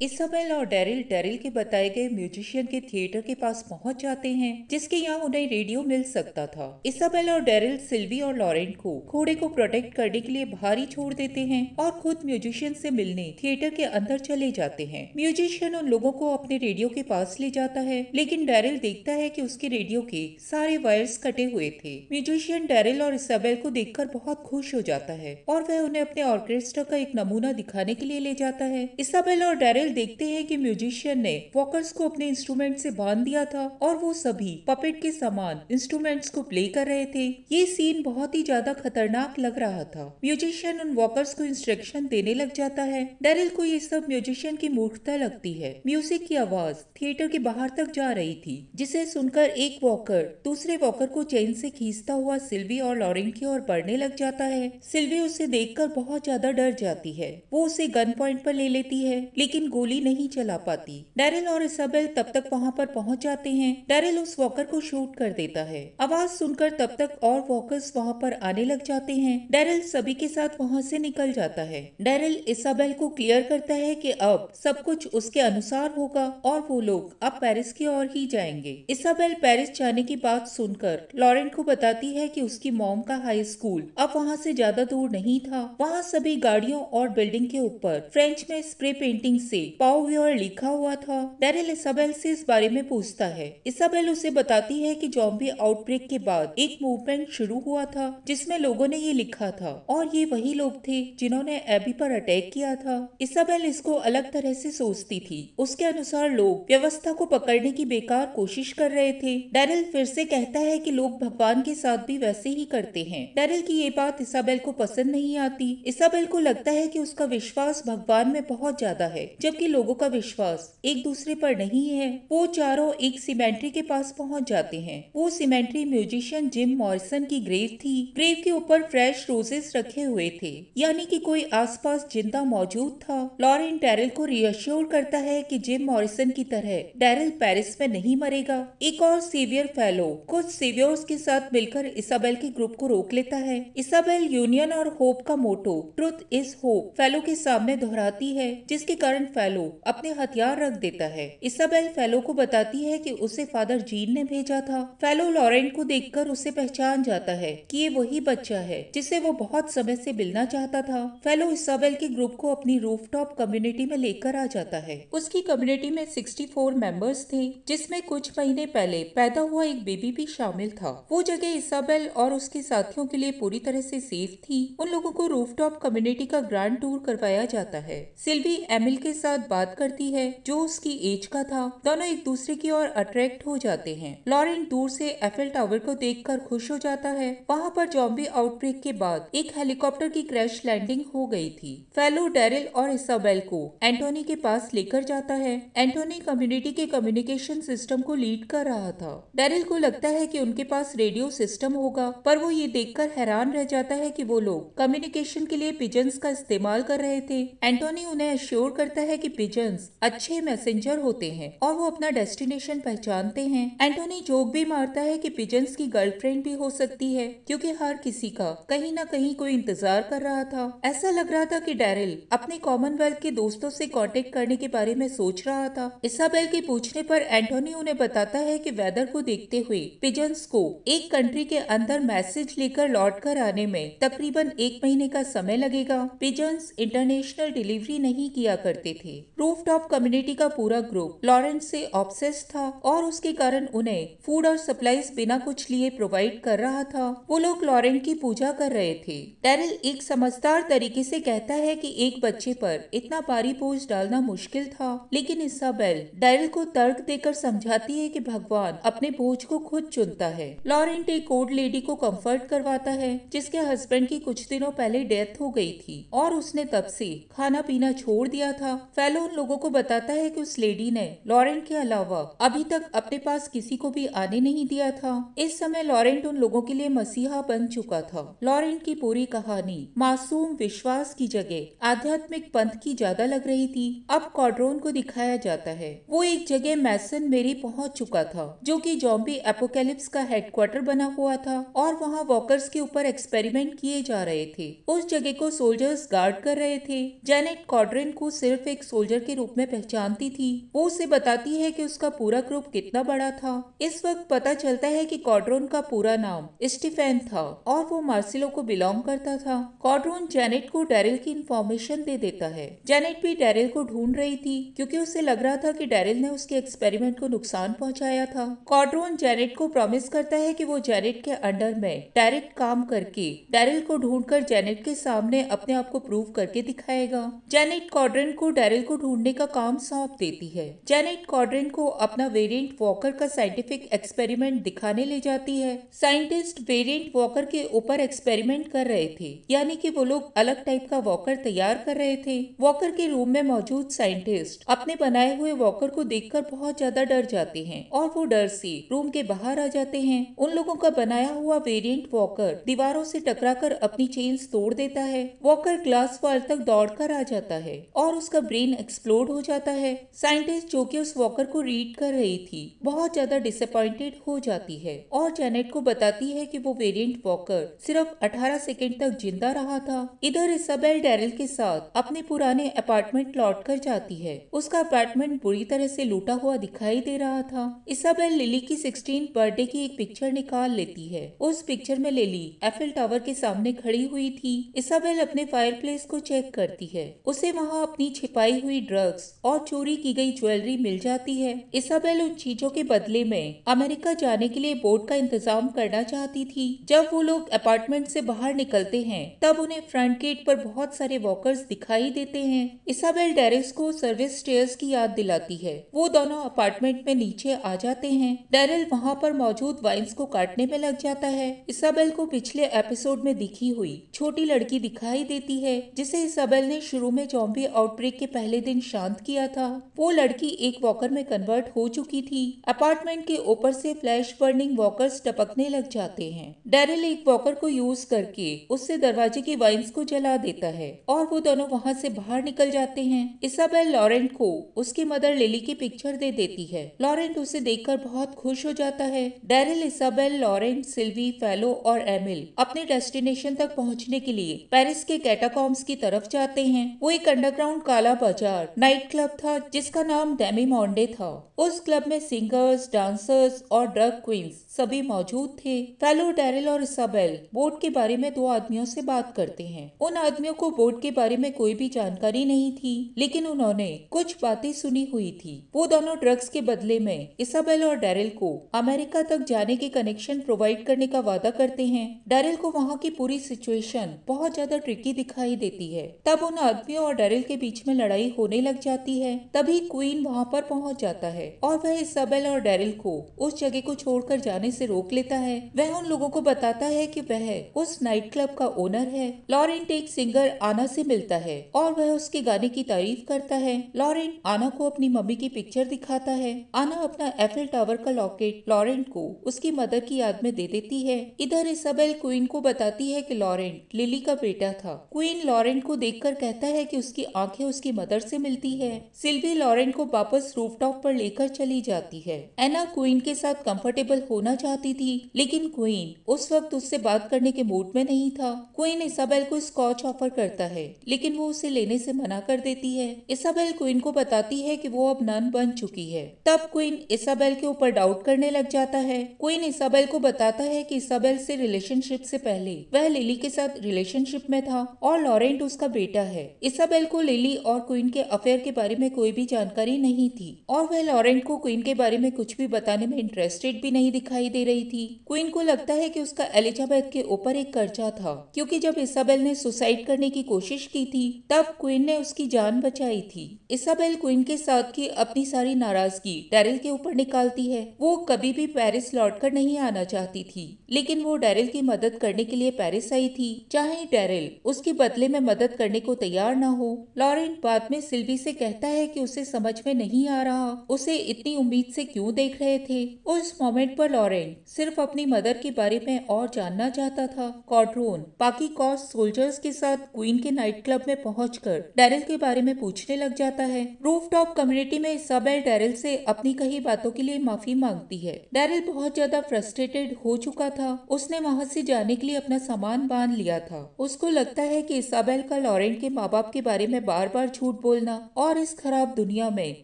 Isabelle और Daryl Daryl के बताए गए म्यूजिशियन के थिएटर के पास पहुंच जाते हैं, जिसके यहाँ उन्हें रेडियो मिल सकता था। इसाबेल और डेरिल सिल्वी और लॉरेंट को घोड़े को प्रोटेक्ट करने के लिए बाहर ही छोड़ देते हैं और खुद म्यूजिशियन से मिलने थिएटर के अंदर चले जाते हैं। म्यूजिशियन उन लोगों को अपने रेडियो के पास ले जाता है, लेकिन डेरिल देखता है कि उसके रेडियो के सारे वायर्स कटे हुए थे। म्यूजिशियन डेरिल और इसाबेल को देखकर बहुत खुश हो जाता है और वह उन्हें अपने ऑर्केस्ट्रा का एक नमूना दिखाने के लिए ले जाता है। इसाबेल और डेरिल देखते हैं कि म्यूजिशियन ने वॉकर्स को अपने इंस्ट्रूमेंट से बांध दिया था और वो सभी पपेट के समान इंस्ट्रूमेंट्स को प्ले कर रहे थे। ये सीन बहुत ही ज्यादा खतरनाक लग रहा था। म्यूजिशियन उन वॉकर्स को इंस्ट्रक्शन देने लग जाता है। डेरिल को ये सब म्यूजिशियन की मूर्खता लगती है। म्यूजिक की आवाज थिएटर के बाहर तक जा रही थी, जिसे सुनकर एक वॉकर दूसरे वॉकर को चेन से खींचता हुआ सिल्वी और लॉरेंट की ओर बढ़ने लग जाता है। सिल्वी उसे देखकर बहुत ज्यादा डर जाती है। वो उसे गन पॉइंट पर ले लेती है, लेकिन गोली नहीं चला पाती। डेरिल और इसाबेल तब तक वहाँ पर पहुँच जाते हैं। डेरिल उस वॉकर को शूट कर देता है। आवाज सुनकर तब तक और वॉकर्स वहाँ पर आने लग जाते हैं। डेरिल सभी के साथ वहाँ से निकल जाता है। डेरिल इसाबेल को क्लियर करता है कि अब सब कुछ उसके अनुसार होगा और वो लोग अब पेरिस की ओर ही जाएंगे। इसाबेल पेरिस जाने की बात सुनकर लॉरेंट को बताती है कि उसकी मॉम का हाई स्कूल अब वहाँ से ज्यादा दूर नहीं था। वहाँ सभी गाड़ियों और बिल्डिंग के ऊपर फ्रेंच में स्प्रे पेंटिंग से पाउवियर लिखा हुआ था। डेरिल इसाबेल से इस बारे में पूछता है। इसाबेल उसे बताती है कि ज़ॉम्बी आउटब्रेक के बाद एक मूवमेंट शुरू हुआ था जिसमें लोगों ने ये लिखा था और ये वही लोग थे जिन्होंने एबी पर अटैक किया था। इसाबेल इसको अलग तरह से सोचती थी। उसके अनुसार लोग व्यवस्था को पकड़ने की बेकार कोशिश कर रहे थे। डेरिल फिर से कहता है कि लोग भगवान के साथ भी वैसे ही करते हैं। डेरिल की ये बात इसाबेल को पसंद नहीं आती। इसाबेल को लगता है कि उसका विश्वास भगवान में बहुत ज्यादा है, जबकि लोगों का विश्वास एक दूसरे पर नहीं है। वो चारों एक सिमेंट्री के पास पहुंच जाते हैं। वो सिमेंट्री म्यूजिशियन जिम मॉरिसन की ग्रेव थी। ग्रेव के ऊपर फ्रेश रोजेस रखे हुए थे, यानी कि कोई आसपास जिंदा मौजूद था। लॉरेंट डेरिल को रियश्योर करता है कि जिम मॉरिसन की तरह डेरिल पेरिस में नहीं मरेगा। एक और सेवियर फेलो कुछ सेवियर्स के साथ मिलकर इसाबेल के ग्रुप को रोक लेता है। इसाबेल यूनियन और होप का मोटो ट्रुथ इज होप फेलो के सामने दोहराती है, जिसके कारण फेलो अपने हथियार रख देता है। इसाबेल फेलो को बताती है कि उसे फादर जीन ने भेजा था। फेलो लॉरेंट को देखकर उसे पहचान जाता है कि ये वही बच्चा है जिसे वो बहुत समय से मिलना चाहता था। फेलो इसाबेल के ग्रुप को अपनी रूफटॉप कम्युनिटी में लेकर आ जाता है। उसकी कम्युनिटी में 64 मेंबर्स थे, जिसमें कुछ महीने पहले पैदा हुआ एक बेबी भी शामिल था। वो जगह इसाबेल और उसके साथियों के लिए पूरी तरह से सेफ थी। उन लोगों को रूफटॉप कम्युनिटी का ग्रांड टूर करवाया जाता है। सिल्वी एमिल के साथ बात करती है, जो उसकी एज का था। दोनों एक दूसरे की ओर अट्रैक्ट हो जाते हैं। लॉरेंट दूर से एफिल टावर को देखकर खुश हो जाता है। वहाँ पर ज़ॉम्बी आउटब्रेक के बाद एक हेलीकॉप्टर की क्रैश लैंडिंग हो गई थी। फेलो डेरिल और इसाबेल को एंटोनी के पास लेकर जाता है। एंटोनी कम्युनिटी के कम्युनिकेशन सिस्टम को लीड कर रहा था। डेरिल को लगता है कि उनके पास रेडियो सिस्टम होगा, पर वो ये देखकर हैरान रह जाता है कि वो लोग कम्युनिकेशन के लिए पिजन्स का इस्तेमाल कर रहे थे। एंटोनी उन्हें अश्योर करता है कि पिजन्स अच्छे मैसेंजर होते हैं और वो अपना डेस्टिनेशन पहचानते हैं। एंटोनी जोक भी मारता है कि पिजन्स की गर्लफ्रेंड भी हो सकती है, क्योंकि हर किसी का कहीं ना कहीं कोई इंतजार कर रहा था। ऐसा लग रहा था कि डेरिल अपने कॉमनवेल्थ के दोस्तों से कांटेक्ट करने के बारे में सोच रहा था। इसाबेल के पूछने पर एंटोनी उन्हें बताता है कि वेदर को देखते हुए पिजन्स को एक कंट्री के अंदर मैसेज लेकर लौट कर आने में तकरीबन 1 महीने का समय लगेगा। पिजन्स इंटरनेशनल डिलीवरी नहीं किया करते थे। रूफटॉप कम्युनिटी का पूरा ग्रुप लॉरेंट से ऑब्सेस्ड था और उसके कारण उन्हें फूड और सप्लाईज बिना कुछ लिए प्रोवाइड कर रहा था। वो लोग लॉरेंट की पूजा कर रहे थे। डेरिल एक समझदार तरीके से कहता है कि एक बच्चे पर इतना भारी बोझ डालना मुश्किल था, लेकिन इसाबेल डेरिल को तर्क देकर समझाती है कि भगवान अपने बोझ को खुद चुनता है। लॉरेंट एक ओल्ड लेडी को कंफर्ट करवाता है, जिसके हस्बैंड की कुछ दिनों पहले डेथ हो गई थी और उसने तब से खाना पीना छोड़ दिया था। फेलो उन लोगों को बताता है कि उस लेडी ने लॉरेंट के अलावा अभी तक अपने पास किसी को भी आने नहीं दिया था। इस समय लॉरेंट उन लोगों के लिए मसीहा बन चुका था। लॉरेंट की पूरी कहानी मासूम विश्वास की जगह आध्यात्मिक पंथ की ज्यादा लग रही थी। अब कॉड्रोन को दिखाया जाता है। वो एक जगह मैसन मेरी पहुंच चुका था, जो कि ज़ॉम्बी एपोकैलिप्स का हेडक्वार्टर बना हुआ था और वहाँ वॉकर्स के ऊपर एक्सपेरिमेंट किए जा रहे थे। उस जगह को सोल्जर्स गार्ड कर रहे थे। जेनेट कॉड्रेन को सिर्फ एक सोल्जर के रूप में पहचानती थी। वो उसे बताती है कि उसका पूरा ग्रुप कितना बड़ा था। इस वक्त पता चलता है कि क्वाड्रोन का पूरा नाम स्टीफेन था और वो मार्सिलो को बिलोंग करता था। क्वाड्रोन जेनेट को डैरिल की इंफॉर्मेशन दे देता है। जेनेट भी डैरिल को ढूंढ रही थी क्योंकि उसे लग रहा था कि डैरिल ने उसके एक्सपेरिमेंट को नुकसान पहुंचाया था। क्वाड्रोन जेनेट को प्रॉमिस करता है कि वो जेनेट के अंडर में डायरेक्ट काम करके डैरिल को ढूंढकर जेनेट के सामने अपने आप को प्रूव करके दिखाएगा। जेनेट क्वाड्रेन को डैरिल को ढूंढने का काम सौंप देती है। जेनेट क्वाड्रेन को अपना वेरिएंट वॉकर का साइंटिफिक एक्सपेरिमेंट दिखाने ले जाती है। साइंटिस्ट वेरिएंट वॉकर के ऊपर एक्सपेरिमेंट कर रहे थे, यानी कि वो लोग अलग टाइप का वॉकर तैयार कर रहे थे। वॉकर के रूम में मौजूद साइंटिस्ट अपने बनाए हुए वॉकर को देखकर बहुत ज्यादा डर जाते हैं और वो डर से रूम के बाहर आ जाते हैं। उन लोगों का बनाया हुआ वेरिएंट वॉकर दीवारों से टकराकर अपनी चेन्स तोड़ देता है। वॉकर ग्लास वॉल तक दौड़कर आ जाता है और उसका ब्रेन एक्सप्लोड हो जाता है। साइंटिस्ट जो कि उस वॉकर को रीड कर रही थी बहुत ज्यादा डिसअपॉइंटेड हो जाती है और जेनेट को बताती है कि वो वेरिएंट वॉकर सिर्फ 18 सेकेंड तक जिंदा रहा था। इधर इसाबेल डैरिल के साथ अपने पुराने अपार्टमेंट लौट कर जाती है। उसका अपार्टमेंट बुरी तरह से लूटा हुआ दिखाई दे रहा था। इसाबेल लिली की 16th बर्थडे की एक पिक्चर निकाल लेती है। उस पिक्चर में लिली एफिल टावर के सामने खड़ी हुई थी। इसाबेल अपने फायरप्लेस को चेक करती है। उसे वहाँ अपनी छिपाई हुई ड्रग्स और चोरी की गई ज्वेलरी मिल जाती है। इसाबेल उन चीजों के बदले में अमेरिका जाने के लिए बोट का इंतजाम करना चाहती थी। जब वो लोग अपार्टमेंट से बाहर निकलते हैं तब उन्हें फ्रंट गेट पर बहुत सारे वॉकर्स दिखाई देते हैं। इसाबेल डेरिस को सर्विस स्टेयर्स की याद दिलाती है। वो दोनों अपार्टमेंट में नीचे आ जाते हैं। डेरिल वहाँ पर मौजूद वाइन्स को काटने में लग जाता है। इसाबेल को पिछले एपिसोड में दिखी हुई छोटी लड़की दिखाई देती है जिसे इसाबेल ने शुरू में ज़ॉम्बी आउटब्रेक के पहले दिन शांत किया था। वो लड़की एक वॉकर में कन्वर्ट हो चुकी थी। अपार्टमेंट के ऊपर से फ्लैश बर्निंग वॉकर्स टपकने लग जाते हैं। डेरिल एक वॉकर को यूज करके उससे दरवाजे की वाइन्स को जला देता है और वो दोनों वहाँ से बाहर निकल जाते हैं। इसाबेल लॉरेंट को उसकी मदर लिली की पिक्चर दे देती है। लॉरेंट उसे देखकर बहुत खुश हो जाता है। डेरिल, इसाबेल, लॉरेंट, सिल्वी, फेलो और एमिल अपने डेस्टिनेशन तक पहुंचने के लिए पेरिस के कैटाकॉम्स की तरफ जाते हैं। वो एक अंडरग्राउंड काला बाजार नाइट क्लब था जिसका नाम डेमी मॉन्डे था। उस क्लब में सिंगर्स, डांसर्स और ड्रग क्वींस सभी मौजूद थे। फेलो, डेरिल और इसाबेल बोट के बारे में दो आदमियों से बात करते हैं। उन आदमियों को बोट के बारे में कोई भी जानकारी नहीं थी, लेकिन उन्होंने कुछ बातें सुनी हुई थी। वो दोनों ड्रग्स के बदले में इसाबेल और डेरिल को अमेरिका तक जाने के कनेक्शन प्रोवाइड करने का वादा करते हैं। डेरिल को वहाँ की पूरी सिचुएशन बहुत ज्यादा ट्रिकी दिखाई देती है। तब उन आदमियों और डेरिल के बीच में लड़ाई होने लग जाती है। तभी क्वीन वहाँ पर पहुँच जाता है और वह इसाबेल और डेरिल को उस जगह को छोड़कर जाने से रोक लेता है। वह उन लोगों को बताता है कि वह उस नाइट क्लब का ओनर है। लॉरेंट एक सिंगर आना से मिलता है और वह उसके गाने की तारीफ करता है। लॉरेंट आना को अपनी मम्मी की पिक्चर दिखाता है। आना अपना एफिल टावर का लॉकेट लॉरेंट को उसकी मदर की याद में दे देती है। इधर इसाबेल क्वीन को बताती है कि लॉरेंट लिली का बेटा था। क्वीन लॉरेंट को देखकर कहता है कि उसकी आंखें उसकी मदर से मिलती है। सिल्वी लॉरेंट को वापस रूफटॉप पर लेकर चली जाती है। एना क्वीन के साथ कंफर्टेबल होना चाहती थी, लेकिन क्वीन उस वक्त उससे बात करने के मूड में नहीं था। क्वीन इसाबेल को स्कॉच ऑफर करता है, लेकिन वो उसे लेने से मना कर देती है। इसाबेल क्वीन को बताती है कि वो अब नन बन चुकी है। तब क्वीन इसाबेल के ऊपर डाउट करने लग जाता है। क्वीन इसाबेल को बताता है कि इसाबेल से रिलेशनशिप से पहले वह लिली के साथ रिलेशनशिप में था और लॉरेंट उसका बेटा है। इसाबेल को लिली और क्वीन के अफेयर के बारे में कोई भी जानकारी नहीं थी और वह लॉरेंट को क्वीन के बारे में कुछ भी बताने में इंटरेस्टेड भी नहीं दिखाई दे रही थी। क्वीन को लगता है कि उसका एलिजाबेथ के ऊपर एक कर्जा था, क्योंकि जब इसाबेल ने सुसाइड करने की कोशिश की थी तब क्वीन ने उसकी जान बचाई थी। इसाबेल क्वीन के साथ की अपनी सारी नाराजगी डेरिल के ऊपर निकालती है। वो कभी भी पेरिस लौटकर नहीं आना चाहती थी, लेकिन वो डेरिल की मदद करने के लिए पेरिस आई थी, चाहे डेरिल उसके बदले में मदद करने को तैयार न हो। लॉरेंट बाद में सिल्वी से कहता है कि उसे समझ में नहीं आ रहा उसे इतनी उम्मीद से क्यों देख रहे थे। उस मोमेंट पर लॉरेंट सिर्फ अपनी मदर के बारे में और जानना चाहता था। क्वाड्रोन बाकी कॉस्ट सोल्जर्स के साथ क्वीन के नाइट क्लब में पहुंचकर डेरिल के बारे में पूछने लग जाता है। रूफटॉप कम्युनिटी में इसाबेल डेरिल से अपनी कही बातों के लिए माफी मांगती है। डेरिल बहुत ज्यादा फ्रस्ट्रेटेड हो चुका था। उसने वहाँ से जाने के लिए अपना सामान बांध लिया था। उसको लगता है कि इसाबेल का लॉरेंट के माँ बाप के बारे में बार बार झूठ बोलना और इस खराब दुनिया में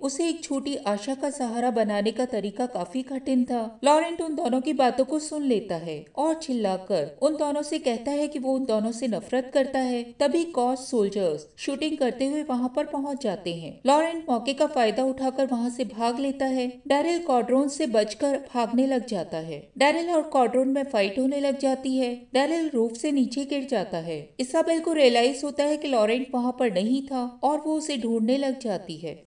उसे एक छोटी आशा का सहारा बनाने का तरीका काफी कठिन था। लॉरेंट उन दोनों की बातों को सुन लेता है और चिल्लाकर उन दोनों से कहता है कि वो उन दोनों से नफरत करता है। तभी कॉस सोल्जर्स शूटिंग करते हुए वहां पर पहुंच जाते हैं। लॉरेंट मौके का फायदा उठाकर वहां से भाग लेता है। डैरिल कॉड्रोन से बचकर भागने लग जाता है। डैरिल और कॉड्रोन में फाइट होने लग जाती है। डैरिल रूफ से नीचे गिर जाता है। इसाबेल को रियलाइज होता है कि लॉरेंट वहां पर नहीं था और वो उसे ढूंढने लग जाती है।